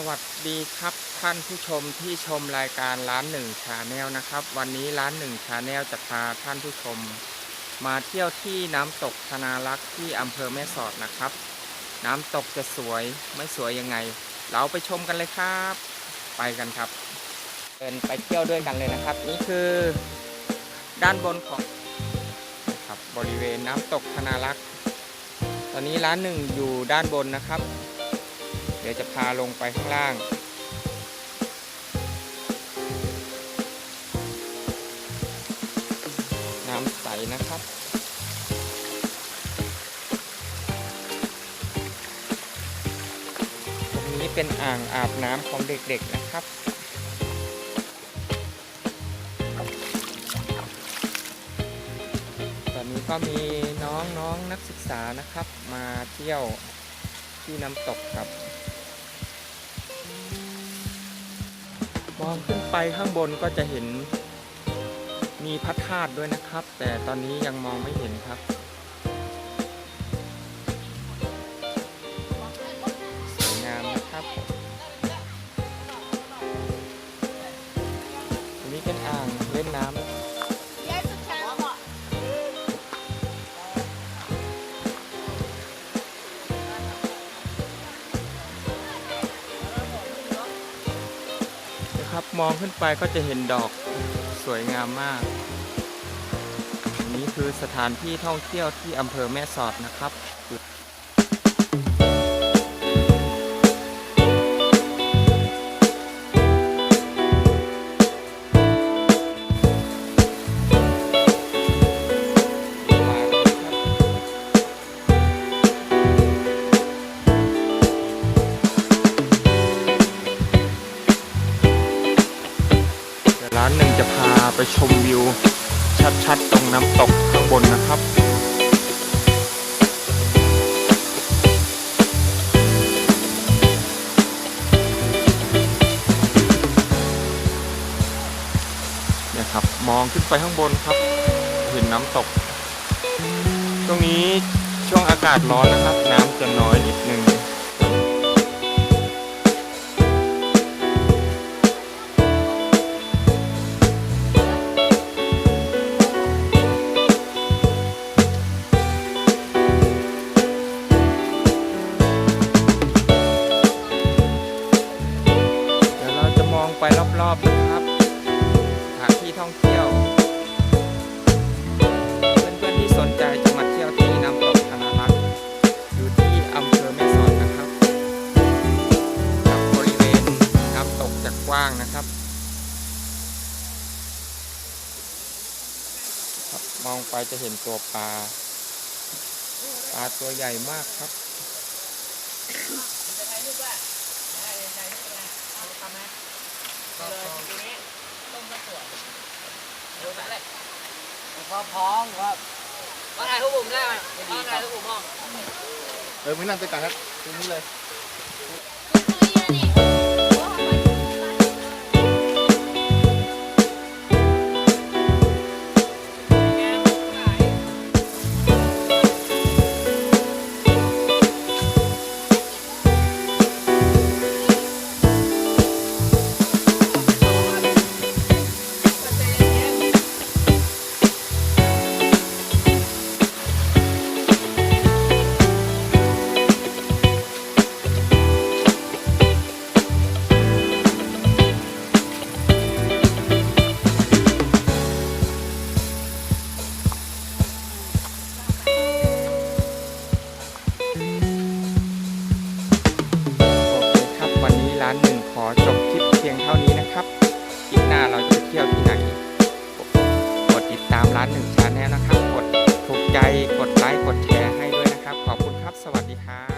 สวัสดีครับท่านผู้ชมที่ชมรายการร้านหนึ่งชาแนลนะครับวันนี้ร้านหนึ่งชาแนลจะพาท่านผู้ชมมาเที่ยวที่น้ำตกธนารักษ์ที่อำเภอแม่สอดนะครับน้ำตกจะสวยไม่สวยยังไงเราไปชมกันเลยครับไปกันครับเดินไปเที่ยวด้วยกันเลยนะครับนี่คือด้านบนของครับบริเวณน้ำตกธนารักษ์ตอนนี้ร้านหนึ่งอยู่ด้านบนนะครับเดี๋ยวจะพาลงไปข้างล่างน้ำใสนะครับตรงนี้เป็นอ่างอาบน้ำของเด็กๆนะครับตอนนี้ก็มีน้องนักศึกษานะครับมาเที่ยวที่น้ำตกครับมองขึ้นไปข้างบนก็จะเห็นมีพระธาตุด้วยนะครับแต่ตอนนี้ยังมองไม่เห็นครับสวยงามนะครับอันนี้เป็นอ่างเล่นน้ำนะครับมองขึ้นไปก็จะเห็นดอกสวยงามมากนี่คือสถานที่ท่องเที่ยวที่อำเภอแม่สอดนะครับร้านหนึ่งจะพาไปชมวิวชัดๆตรงน้ำตกข้างบนนะครับเนี่ยครับมองขึ้นไปข้างบนครับเห็นน้ำตกตรงนี้ช่วงอากาศร้อนนะครับน้ำจะน้อยนิดนึงไปรอบๆนะครับสถานที่ท่องเที่ยวเพื่อนๆที่สนใจจะมาเที่ยวที่น้ำตกธนารักษ์อยู่ที่อำเภอแม่สอดนะครับบริเวณน้ำตกจะกว้างนะครับมองไปจะเห็นตัวปลาตัวใหญ่มากครับพร้อมครับว่าไงทุกกลุ่มได้ไหมว่าไงทุกกลุ่มห้องไม่นั่งด้วยกันครับตรงนี้เลยร้านหนึ่งขอจบคลิปเพียงเท่านี้นะครับคลิปหน้าเราจะเที่ยวที่ไหนกดติดตามร้านหนึ่งชาแนลนะครับกดถูกใจกดไลค์กดแชร์ให้ด้วยนะครับขอบคุณครับสวัสดีครับ